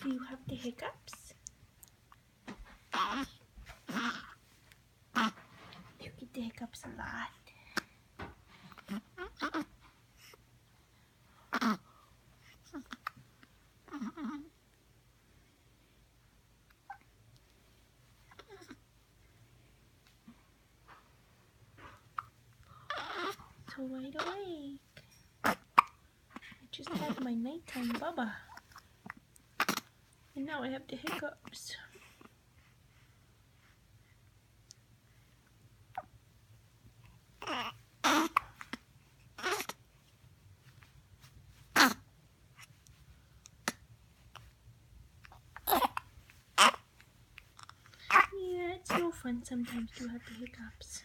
Do you have the hiccups? You get the hiccups a lot. So wide awake. I just had my nighttime bubba. And now I have the hiccups. Yeah, it's no fun sometimes to have the hiccups.